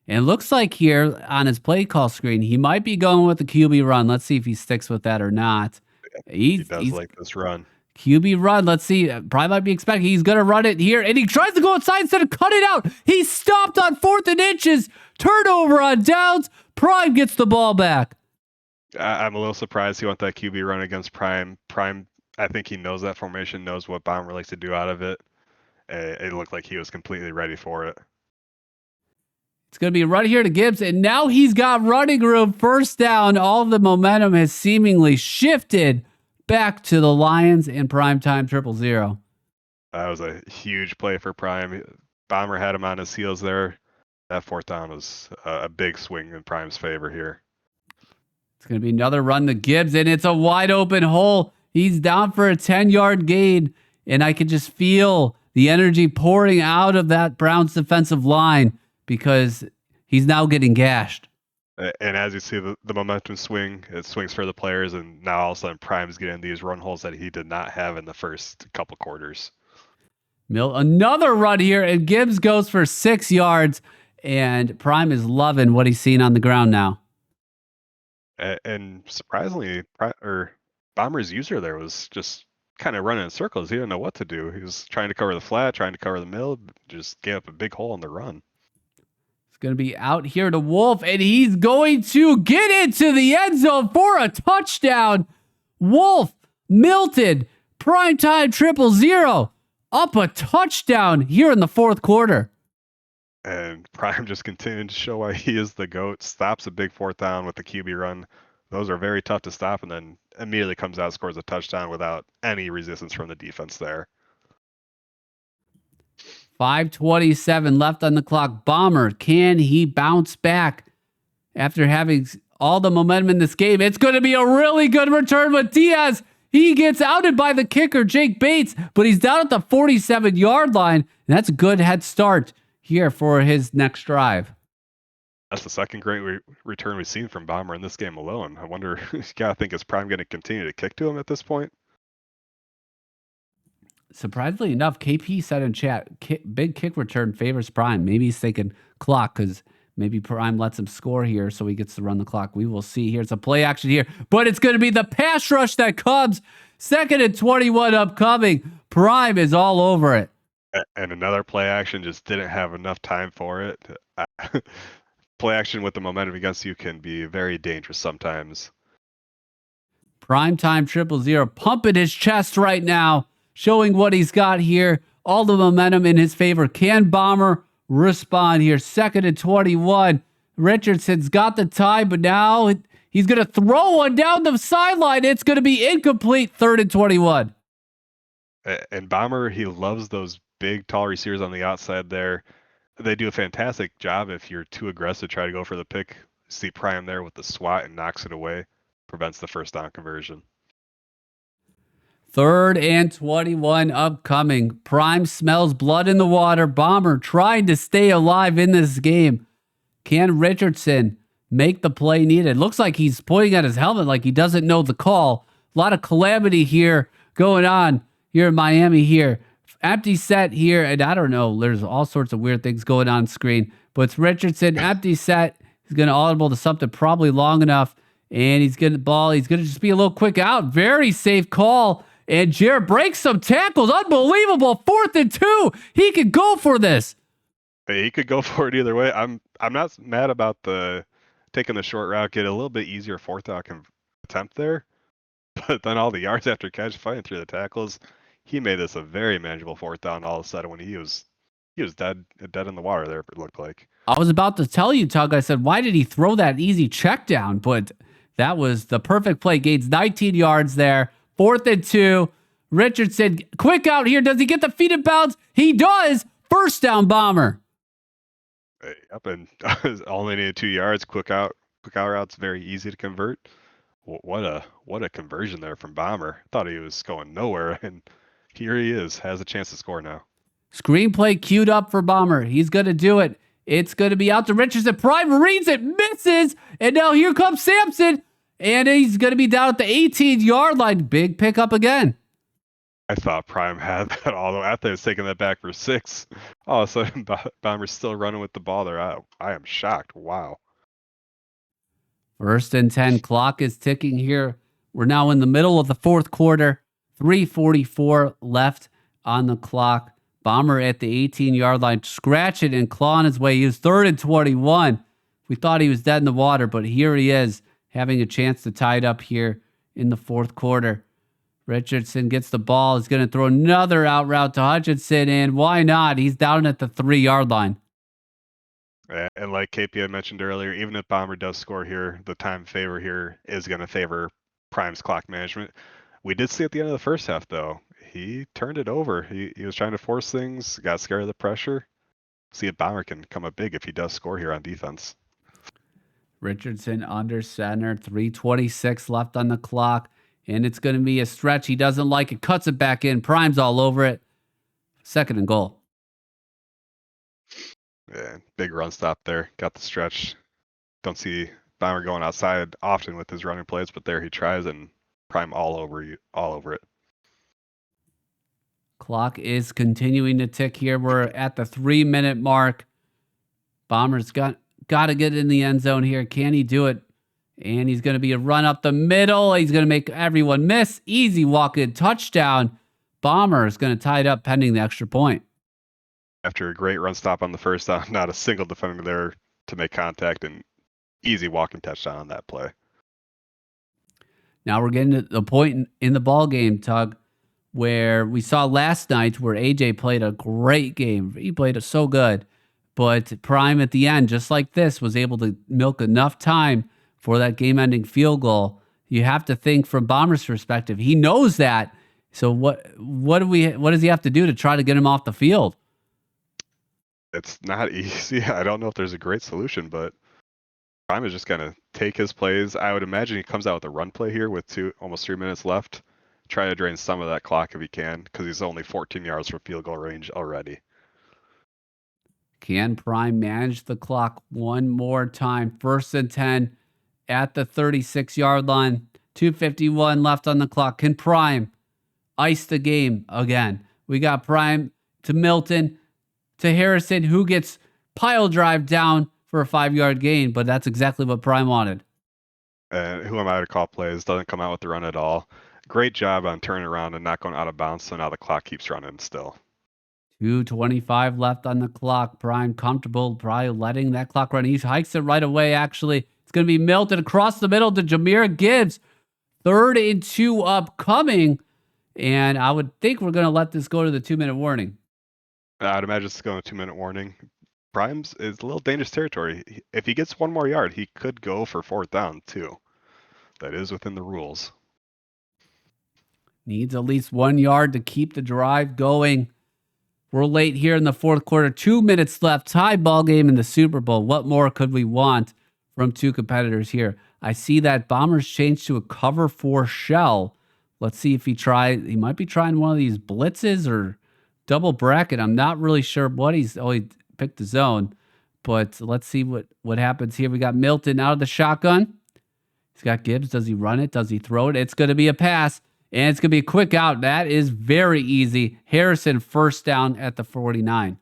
And it looks like here on his play call screen, he might be going with the QB run. Let's see if he sticks with that or not. He does like this run. QB run. Let's see. Probably might be expecting he's going to run it here. And he tries to go outside instead of cut it out. He stopped on 4th and inches. Turnover on downs. Prime gets the ball back. I'm a little surprised he went that QB run against Prime. Prime, I think he knows that formation, knows what Bomber likes to do out of it. It looked like he was completely ready for it. It's going to be right here to Gibbs, and now he's got running room. First down. All the momentum has seemingly shifted back to the Lions in primetime 000. That was a huge play for Prime. Bomber had him on his heels there. That 4th down was a big swing in Prime's favor here. It's going to be another run to Gibbs, and it's a wide open hole. He's down for a 10-yard gain, and I can just feel the energy pouring out of that Browns defensive line because he's now getting gashed. And as you see the momentum swing, it swings for the players, and now all of a sudden Prime's getting these run holes that he did not have in the first couple quarters. Another run here, and Gibbs goes for 6 yards, and Prime is loving what he's seeing on the ground now. And surprisingly, Bomber's user there was just kind of running in circles. He didn't know what to do. He was trying to cover the flat, trying to cover the middle, just gave up a big hole in the run. Going to be out here to Wolf, and he's going to get into the end zone for a touchdown. Wolf, Milton, primetime 000, up a touchdown here in the 4th quarter. And Prime just continuing to show why he is the GOAT. Stops a big 4th down with the QB run. Those are very tough to stop, and then immediately comes out, scores a touchdown without any resistance from the defense there. 5:27 left on the clock. Bomber, can he bounce back after having all the momentum in this game? It's going to be a really good return with Diaz. He gets outed by the kicker, Jake Bates, but he's down at the 47-yard line, and that's a good head start here for his next drive. That's the second great return we've seen from Bomber in this game alone. I wonder, you gotta think, is Prime going to continue to kick to him at this point? Surprisingly enough, KP said in chat, big kick return favors Prime. Maybe he's thinking clock because maybe Prime lets him score here so he gets to run the clock. We will see. Here's a play action here, but it's going to be the pass rush that comes. 2nd and 21 upcoming. Prime is all over it. And another play action, just didn't have enough time for it. Play action with the momentum against you can be very dangerous sometimes. Primetime 000 pumping his chest right now, showing what he's got here. All the momentum in his favor. Can Bomber respond here? 2nd and 21. Richardson's got the time, but now he's going to throw one down the sideline. It's going to be incomplete. 3rd and 21. And Bomber, he loves those big, tall receivers on the outside there. They do a fantastic job if you're too aggressive, try to go for the pick. See Prime there with the swat and knocks it away. Prevents the 1st down conversion. 3rd and 21 upcoming. Prime smells blood in the water. Bomber trying to stay alive in this game. Can Richardson make the play needed? Looks like he's pointing at his helmet like he doesn't know the call. A lot of calamity here going on here in Miami here. Empty set here, and I don't know, there's all sorts of weird things going on screen, but it's Richardson, empty set. He's going to audible to something probably long enough, and he's getting the ball. He's going to just be a little quick out. Very safe call, and Jared breaks some tackles. Unbelievable. 4th and 2. He could go for this. He could go for it either way. I'm not mad about the taking the short route, get a little bit easier 4th down attempt there, but then all the yards after catch, fighting through the tackles. He made this a very manageable 4th down all of a sudden when he was dead in the water there, it looked like. I was about to tell you, Tug, I said, why did he throw that easy check down? But that was the perfect play. Gains 19 yards there. 4th and 2. Richardson, quick out here. Does he get the feet in bounds? He does. 1st down, Bomber. Yep, and only needed 2 yards. Quick out route's very easy to convert. What a conversion there from Bomber. Thought he was going nowhere, and here he is, has a chance to score now. Screenplay queued up for Bomber. He's going to do it. It's going to be out to Richardson. Prime reads it, misses. And now here comes Sampson. And he's going to be down at the 18-yard line. Big pickup again. I thought Prime had that all the way. I thought he was taking that back for 6. All of a sudden, Bomber's still running with the ball there. I am shocked. Wow. 1st and 10. Clock is ticking here. We're now in the middle of the 4th quarter. 3:44 left on the clock. Bomber at the 18-yard line, scratching and clawing his way. He was 3rd and 21. We thought he was dead in the water, but here he is having a chance to tie it up here in the 4th quarter. Richardson gets the ball. He's going to throw another out route to Hutchinson, and why not? He's down at the 3-yard line. And like KP had mentioned earlier, even if Bomber does score here, the time favor here is going to favor Prime's clock management. We did see at the end of the first half, though, he turned it over. He was trying to force things, got scared of the pressure. See if Bomber can come up big if he does score here on defense. Richardson under center, 3:26 left on the clock, and it's going to be a stretch. He doesn't like it, cuts it back in. Prime's all over it. 2nd and goal. Yeah, big run stop there. Got the stretch. Don't see Bomber going outside often with his running plays, but there he tries, and Prime all over it. Clock is continuing to tick here. We're at the 3-minute mark. Bomber's got to get in the end zone here. Can he do it? And he's going to be a run up the middle. He's going to make everyone miss. Easy walk-in touchdown. Bomber is going to tie it up pending the extra point. After a great run stop on the first down, not a single defender there to make contact, and easy walking touchdown on that play. Now we're getting to the point in the ball game, Tug, where we saw last night where AJ played a great game. He played it so good. But Prime at the end, just like this, was able to milk enough time for that game-ending field goal. You have to think from Bomber's perspective. He knows that. So what does he have to do to try to get him off the field? It's not easy. I don't know if there's a great solution, but Prime is just going to take his plays. I would imagine he comes out with a run play here with almost 3 minutes left. Try to drain some of that clock if he can, because he's only 14 yards from field goal range already. Can Prime manage the clock one more time? 1st and 10 at the 36-yard line. 2:51 left on the clock. Can Prime ice the game again? We got Prime to Milton, to Harrison, who gets pile drive down for a 5-yard gain, but that's exactly what Prime wanted. Who am I to call plays? Doesn't come out with the run at all. Great job on turning around and not going out of bounds, so now the clock keeps running still. 2:25 left on the clock. Prime comfortable, probably letting that clock run. He hikes it right away, actually. It's going to be Milton across the middle to Jahmyr Gibbs. 3rd and 2 upcoming. And I would think we're going to let this go to the 2-minute warning. I'd imagine it's going to 2-minute warning. Prime's is a little dangerous territory. If he gets 1 more yard, he could go for 4th down, too. That is within the rules. Needs at least 1 yard to keep the drive going. We're late here in the 4th quarter. 2 minutes left. Tie ball game in the Super Bowl. What more could we want from two competitors here? I see that Bombers changed to a cover 4 shell. Let's see if he might be trying one of these blitzes or double bracket. I'm not really sure what he picked the zone, but let's see what happens here. We got Milton out of the shotgun. He's got Gibbs. Does he run it? Does he throw it? It's going to be a pass. And it's going to be a quick out. That is very easy. Harrison 1st down at the 49.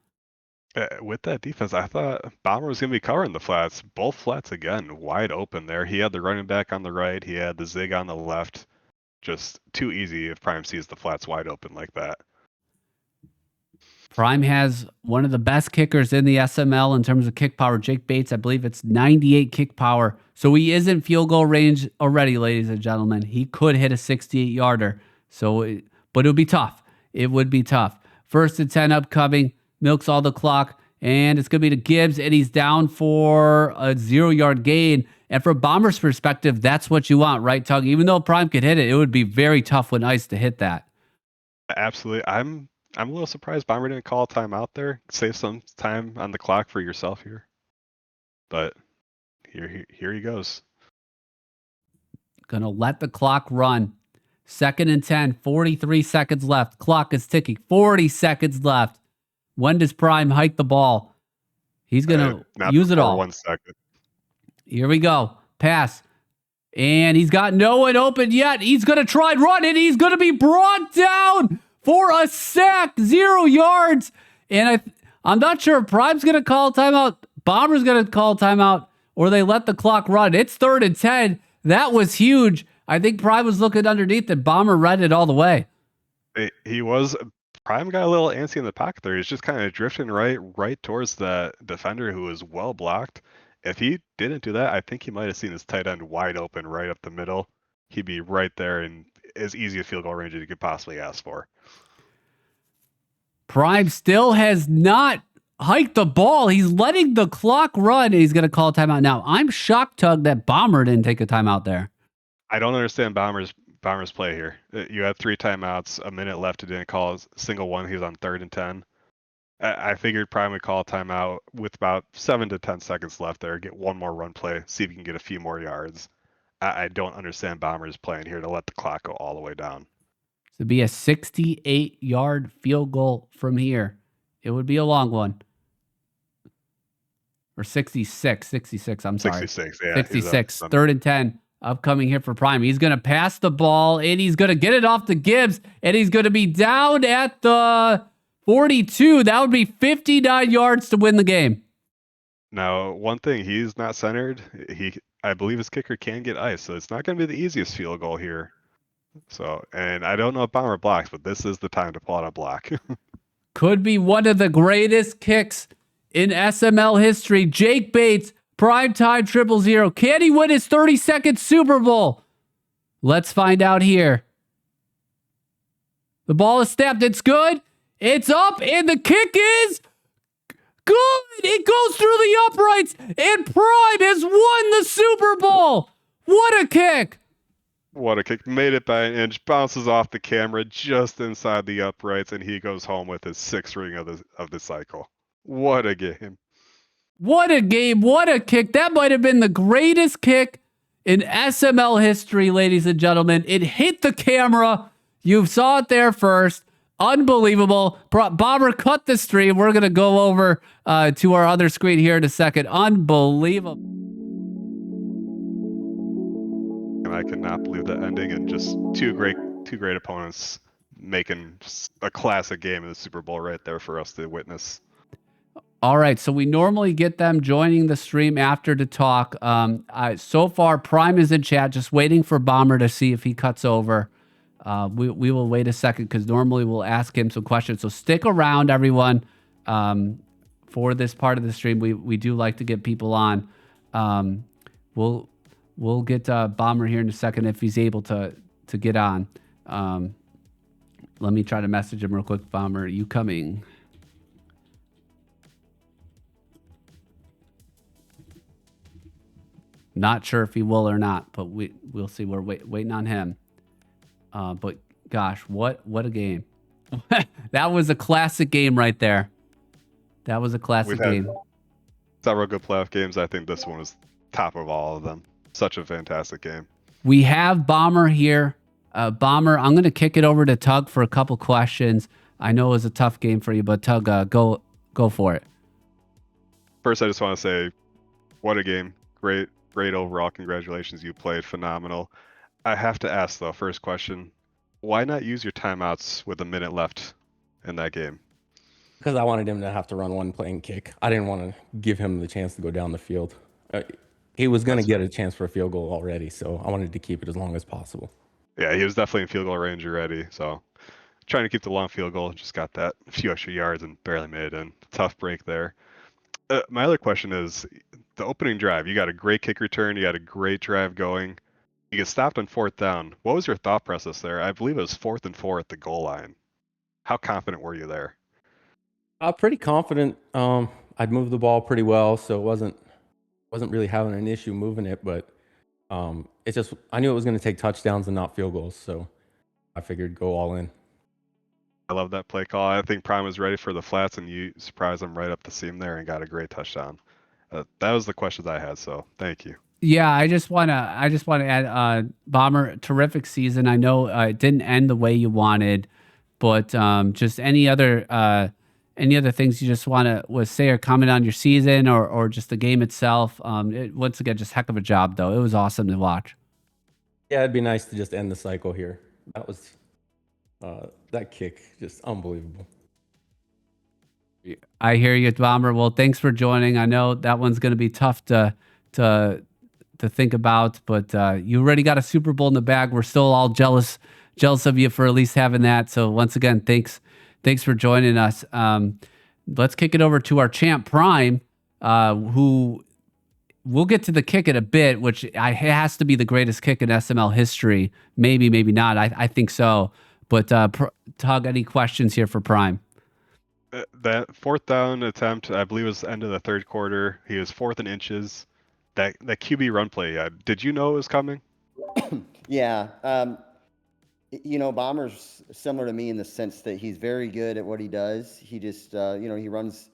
With that defense, I thought Bomber was going to be covering the flats. Both flats, again, wide open there. He had the running back on the right. He had the zig on the left. Just too easy if Prime sees the flats wide open like that. Prime has one of the best kickers in the SML in terms of kick power. Jake Bates, I believe it's 98 kick power. So he is in field goal range already, ladies and gentlemen. He could hit a 68-yarder. But it would be tough. It would be tough. 1st and 10 upcoming. Milks all the clock. And it's going to be to Gibbs. And he's down for a 0-yard gain. And from Bomber's perspective, that's what you want, right, Tug? Even though Prime could hit it, it would be very tough when ice to hit that. Absolutely. I'm a little surprised Bomber didn't call a timeout there. Save some time on the clock for yourself here. But here he goes. Gonna let the clock run. 2nd and 10, 43 seconds left. Clock is ticking. 40 seconds left. When does Prime hike the ball? He's going to not use it before all. 1 second. Here we go. Pass. And he's got no one open yet. He's going to try and run it. He's going to be brought down for a sack. 0 yards. And I'm not sure if Prime's going to call timeout, Bomber's going to call timeout, or they let the clock run. It's 3rd and 10. That was huge. I think Prime was looking underneath and Bomber read it all the way. He was. Prime got a little antsy in the pocket there. He's just kind of drifting right towards the defender who was well blocked. If he didn't do that, I think he might have seen his tight end wide open right up the middle. He'd be right there in as easy a field goal range as you could possibly ask for. Prime still has not hiked the ball. He's letting the clock run, and he's going to call a timeout now. I'm shocked, Tug, that Bomber didn't take a timeout there. I don't understand Bomber's play here. You had 3 timeouts, a minute left. He didn't call a single one. He was on 3rd and 10. I figured Prime would call a timeout with about 7 to 10 seconds left there, get one more run play, see if he can get a few more yards. I don't understand Bomber's playing here to let the clock go all the way down. To be a 68-yard field goal from here, it would be a long one. Or 66, I'm sorry. 66, yeah. 66, 3rd and 10. Upcoming here for Prime. He's going to pass the ball, and he's going to get it off to Gibbs, and he's going to be down at the 42. That would be 59 yards to win the game. Now, one thing, he's not centered. I believe his kicker can get ice, so it's not going to be the easiest field goal here. So, and I don't know if Bomber blocks, but this is the time to pull out a block. Could be one of the greatest kicks in SML history. Jake Bates, primetime 000. Can he win his 32nd Super Bowl? Let's find out here. The ball is snapped. It's good. It's up, and the kick is good. It goes through the uprights, and Prime has won the Super Bowl. What a kick. What a kick. Made it by an inch, bounces off the camera just inside the uprights, and he goes home with his 6th ring of the cycle. What a game. What a game. What a kick. That might have been the greatest kick in SML history, ladies and gentlemen. It hit the camera. You saw it there first. Unbelievable. Bomber, cut the stream. We're going to go over to our other screen here in a second. Unbelievable. And I cannot believe the ending, and just two great opponents making a classic game in the Super Bowl right there for us to witness. All right, so we normally get them joining the stream after to talk. So far, Prime is in chat, just waiting for Bomber to see if he cuts over. We will wait a second because normally we'll ask him some questions. So stick around, everyone, for this part of the stream. We do like to get people on. We'll get Bomber here in a second if he's able to get on. Let me try to message him real quick. Bomber, are you coming? Not sure if he will or not, but we'll see. We're waiting on him. But gosh, what a game. That was a classic game right there. That was a classic game. Several good playoff games. I think this one was top of all of them. Such a fantastic game. We have Bomber here. Bomber, I'm going to kick it over to Tug for a couple questions. I know it was a tough game for you, but Tug, go for it. First, I just want to say, what a game. Great overall. Congratulations. You played phenomenal. I have to ask, though, first question, why not use your timeouts with a minute left in that game? Because I wanted him to have to run one play and kick. I didn't want to give him the chance to go down the field. He was going to get a chance for a field goal already, so I wanted to keep it as long as possible. Yeah, he was definitely in field goal range already, so trying to keep the long field goal, just got that few extra yards and barely made it in. Tough break there. My other question is, the opening drive, you got a great kick return, you got a great drive going. You get stopped on 4th down. What was your thought process there? I believe it was 4th and 4 at the goal line. How confident were you there? Pretty confident. I'd moved the ball pretty well, so it wasn't really having an issue moving it, but it's just, I knew it was going to take touchdowns and not field goals, so I figured go all in. I love that play call. I think Prime was ready for the flats, and you surprised him right up the seam there and got a great touchdown. That was the questions I had, so thank you. Yeah, I just want to add, Bomber, terrific season. I know it didn't end the way you wanted, but just any other any other things you just want to say or comment on your season or just the game itself? Once again, just heck of a job, though. It was awesome to watch. Yeah, it'd be nice to just end the cycle here. That was that kick, just unbelievable. I hear you, Bomber. Well, thanks for joining. I know that one's going to be tough to think about, but you already got a Super Bowl in the bag. We're still all jealous of you for at least having that. So once again, thanks for joining us. Let's kick it over to our champ Prime, who we'll get to the kick in a bit, which has to be the greatest kick in SML history. Maybe not. I think so. But Tug, any questions here for Prime? That fourth down attempt, I believe, was the end of the third quarter. He was 4th and inches. That QB run play, did you know it was coming? Yeah. Bomber's similar to me in the sense that he's very good at what he does. He just, he runs.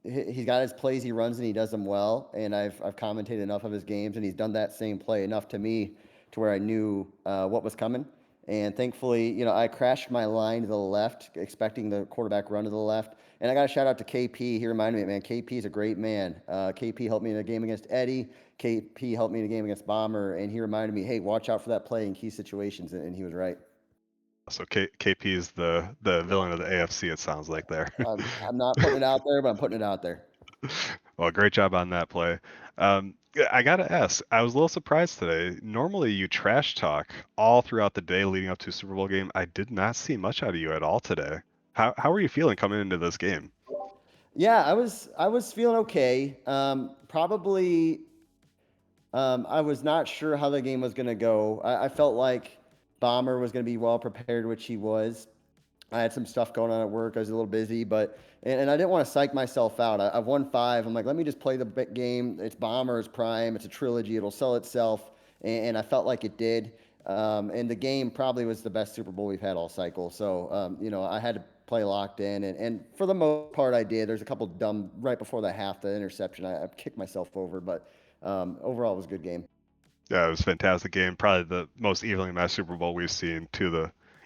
He's got his plays he runs and he does them well. And I've commentated enough of his games, and he's done that same play enough to me to where I knew what was coming. And thankfully, I crashed my line to the left, expecting the quarterback run to the left. And I got a shout out to KP. He reminded me, man, KP is a great man. KP helped me in a game against Eddie. KP helped me in a game against Bomber. And he reminded me, hey, watch out for that play in key situations. And he was right. So KP is the villain of the AFC, it sounds like there. I'm not putting it out there, but I'm putting it out there. Well, great job on that play. I got to ask, I was a little surprised today. Normally you trash talk all throughout the day leading up to a Super Bowl game. I did not see much out of you at all today. How are you feeling coming into this game? Yeah, I was feeling okay. Probably I was not sure how the game was going to go. I felt like Bomber was going to be well prepared, which he was. I had some stuff going on at work. I was a little busy, but and I didn't want to psych myself out. I've won 5. I'm like, let me just play the game. It's Bomber, it's Prime, it's a trilogy. It'll sell itself, and I felt like it did. And the game probably was the best Super Bowl we've had all cycle. So I had to play locked in, and for the most part, I did. There's a couple dumb right before the half, the interception. I kicked myself over, but overall, it was a good game. Yeah, it was a fantastic game. Probably the most evenly matched Super Bowl we've seen.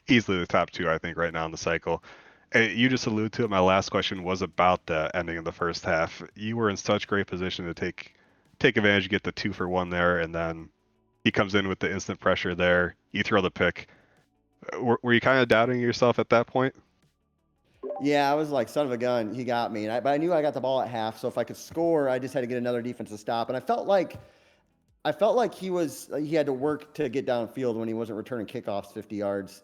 Easily the top 2, I think, right now in the cycle. You just alluded to it. My last question was about the ending of the first half. You were in such great position to take advantage, get the 2-for-1 there, and then he comes in with the instant pressure there. You throw the pick. Were you kind of doubting yourself at that point? Yeah, I was like, son of a gun, he got me. But I knew I got the ball at half, so if I could score, I just had to get another defensive stop. And I felt like he had to work to get downfield when he wasn't returning kickoffs 50 yards.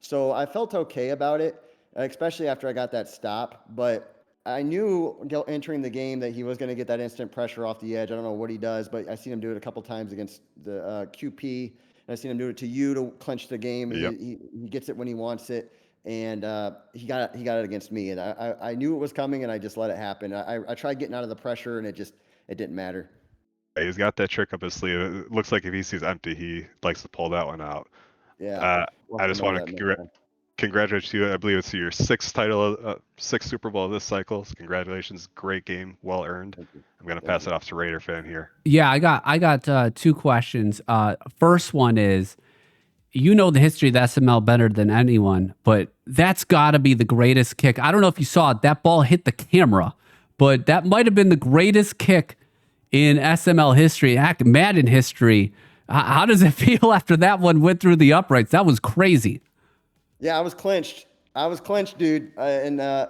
So I felt okay about it, especially after I got that stop. But I knew entering the game that he was going to get that instant pressure off the edge. I don't know what he does, but I seen him do it a couple times against the QP, and I seen him do it to you to clinch the game. Yep. He gets it when he wants it, and he got it against me. And I knew it was coming, and I just let it happen. I tried getting out of the pressure, and it didn't matter. He's got that trick up his sleeve. It looks like if he sees empty, he likes to pull that one out. Yeah. I just want to congratulate you. I believe it's your 6th Super Bowl of this cycle. So congratulations, great game, well earned. I'm gonna pass it off to Raider fan here. Yeah, I got 2 questions. First one is, the history of the SML better than anyone, but that's got to be the greatest kick. I don't know if you saw it. That ball hit the camera, but that might have been the greatest kick in SML history, heck, Madden history. How does it feel after that one went through the uprights? That was crazy. Yeah, I was clenched, dude. I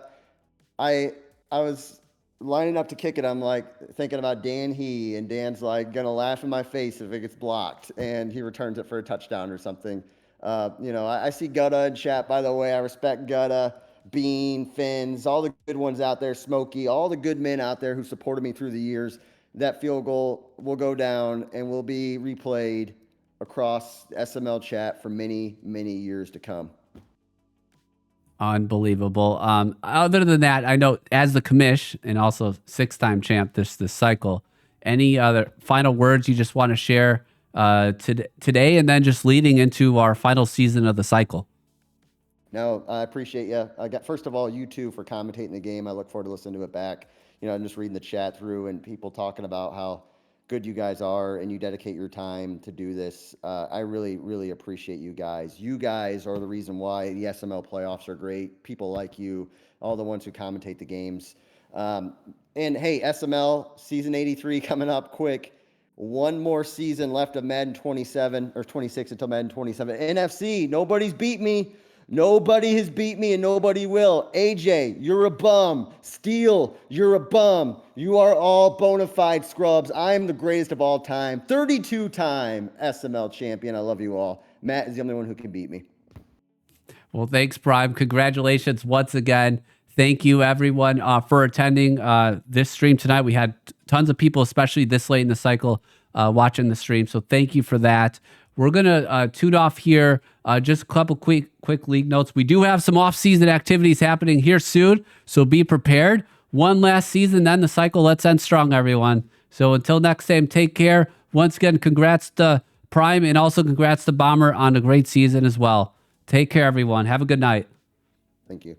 was lining up to kick it. I'm like thinking about Dan and Dan's like gonna laugh in my face if it gets blocked, and he returns it for a touchdown or something. I see Gutta in chat. By the way, I respect Gutta, Bean, Fins, all the good ones out there, Smokey, all the good men out there who supported me through the years. That field goal will go down and will be replayed across SML chat for many, many years to come. Unbelievable. Other than that, I know as the commish and also 6-time champ this cycle, any other final words you just want to share today, and then just leading into our final season of the cycle? No, I appreciate you. First of all, you two for commentating the game. I look forward to listening to it back. I'm just reading the chat through and people talking about how good you guys are and you dedicate your time to do this. I really, really appreciate you guys. You guys are the reason why the SML playoffs are great. People like you, all the ones who commentate the games. And hey, SML season 83 coming up quick. One more season left of Madden 27 or 26 until Madden 27. NFC, nobody's beat me. Nobody has beat me and nobody will. AJ, you're a bum. Steel, you're a bum. You are all bona fide scrubs. I am the greatest of all time. 32-time SML champion. I love you all. Matt is the only one who can beat me. Well, thanks, Prime. Congratulations once again. Thank you, everyone, for attending this stream tonight. We had tons of people, especially this late in the cycle, watching the stream. So thank you for that. We're going to tune off here. Just a couple quick league notes. We do have some off-season activities happening here soon, so be prepared. One last season, then the cycle. Let's end strong, everyone. So until next time, take care. Once again, congrats to Prime, and also congrats to Bomber on a great season as well. Take care, everyone. Have a good night. Thank you.